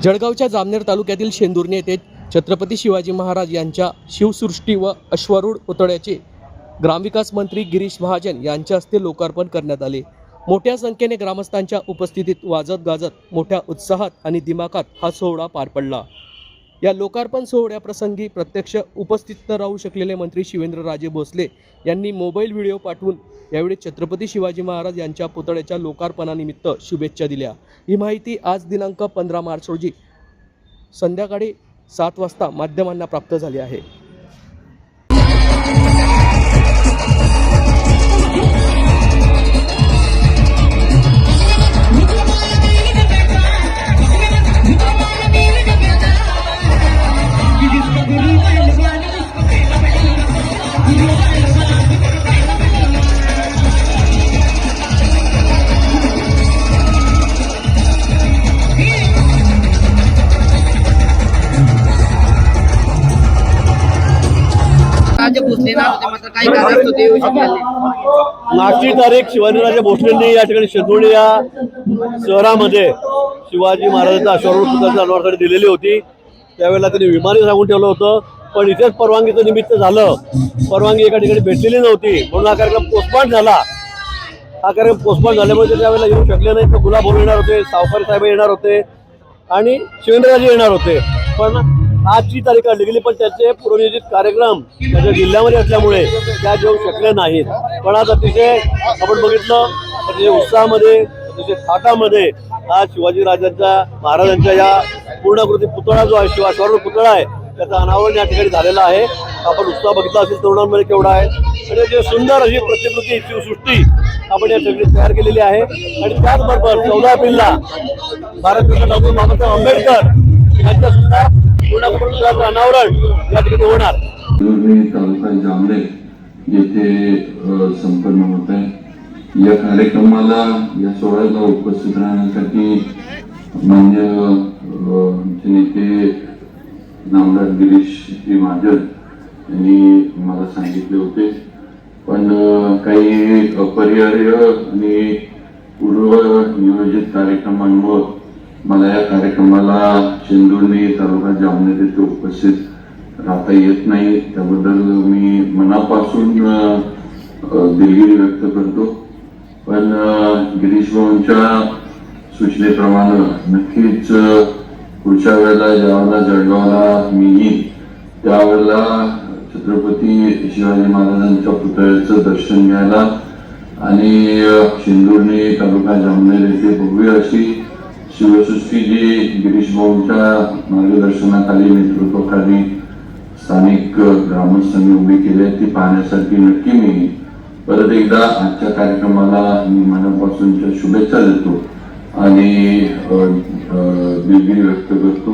जळगावच्या जामनेर तालुक्यातील शेंदुर्णी येथे छत्रपती शिवाजी महाराज यांच्या शिवसृष्टी व अश्वारूढ पुतळ्याचे ग्रामविकास मंत्री गिरीश महाजन यांच्या हस्ते लोकार्पण करण्यात आले। मोठ्या संख्येने ग्रामस्थांच्या उपस्थितीत वाजत गाजत मोठ्या उत्साहात आणि दिमाखात हा सोहळा पार पडला। या लोकार्पण सोहळ्याप्रसंगी प्रत्यक्ष उपस्थित न राहू शकलेले मंत्री शिवेंद्रराजे भोसले यांनी मोबाईल व्हिडिओ पाठवून यावेळी छत्रपती शिवाजी महाराज यांच्या पुतळ्याच्या लोकार्पणानिमित्त शुभेच्छा दिल्या। ही माहिती आज दिनांक 15 मार्च रोजी संध्याकाळी 7 वाजता माध्यमांना प्राप्त झाली आहे। मागची तारीख शिवाजीराजे भोसलेंनी या ठिकाणी शेंदुर्णी या शहरामध्ये शिवाजी महाराजांचा अश्वारूढ पुतळ्याच्या अनावरणासाठी दिलेली होती। त्यावेळेला त्यांनी विमानी सांगून ठेवलं होतं, पण इथेच परवानगीचं निमित्त झालं, परवानगी एका ठिकाणी भेटलेली नव्हती म्हणून हा कार्यक्रम पोस्टपोन झाला। हा कार्यक्रम पोस्टपोन झाल्यामुळे त्यावेळेला येऊ शकले नाही। तर गुलाबभाऊ येणार होते, सावकारी साहेब येणार होते आणि शिवेंद्रराजे येणार होते, पण आजची तारीख काढली गेली, पण त्याचे पूर्वनियोजित कार्यक्रम त्याच्या जिल्ह्यामध्ये असल्यामुळे त्या येऊ शकले नाहीत। पण आज अतिशय आपण बघितलं अतिशय उत्साहामध्ये अतिशय थाटामध्ये आज शिवाजी महाराजांच्या या पूर्णाकृती पुतळा जो आहे, अश्वारूढ पुतळा आहे, त्याचं अनावरण या ठिकाणी झालेलं आहे। आपण उत्साह बघितला असेल तरुणांमध्ये केवढा आहे आणि जे सुंदर अशी प्रतिकृती शिवसृष्टी आपण या ठिकाणी तयार केलेली आहे। आणि त्याचबरोबर 14 एप्रिलला भारतरत्न डॉक्टर बाबासाहेब आंबेडकर यांच्या सुद्धा पूर्णाकृतीचं अनावरण या ठिकाणी होणार। तालुका जामनेर येथे संपन्न होत आहे। या कार्यक्रमाला या सोहळ्याला उपस्थित राहण्यासाठी मान्य नेते नामदार गिरीश महाजन यांनी मला सांगितले होते, पण काही अपरिहार्य आणि पूर्व नियोजित कार्यक्रमांमुळे मला या कार्यक्रमाला शेंदुर्णी तालुका जामनेर येथे उपस्थित राहता येत नाही। त्याबद्दल मी मनापासून दिलगिरी व्यक्त करतो। पण गिरीश भाऊंच्या सूचनेप्रमाणे नक्कीच पुढच्या वेळेला ज्यावेळेला जळगावला मी येईन त्यावेळेला छत्रपती शिवाजी महाराजांच्या पुतळ्याचं दर्शन घ्यायला आणि शेंदुर्णी तालुका जामनेर येथे भव्य अशी शिवसृष्टी जी गिरीश भाऊंच्या मार्गदर्शनाखाली नेतृत्वाखाली स्थानिक ग्रामस्थांनी उभी केली आहे ती पाहण्यासाठी नक्की मी परत एकदा आजच्या कार्यक्रमाला मी मनापासूनच्या शुभेच्छा देतो आणि दिलगिरी व्यक्त करतो।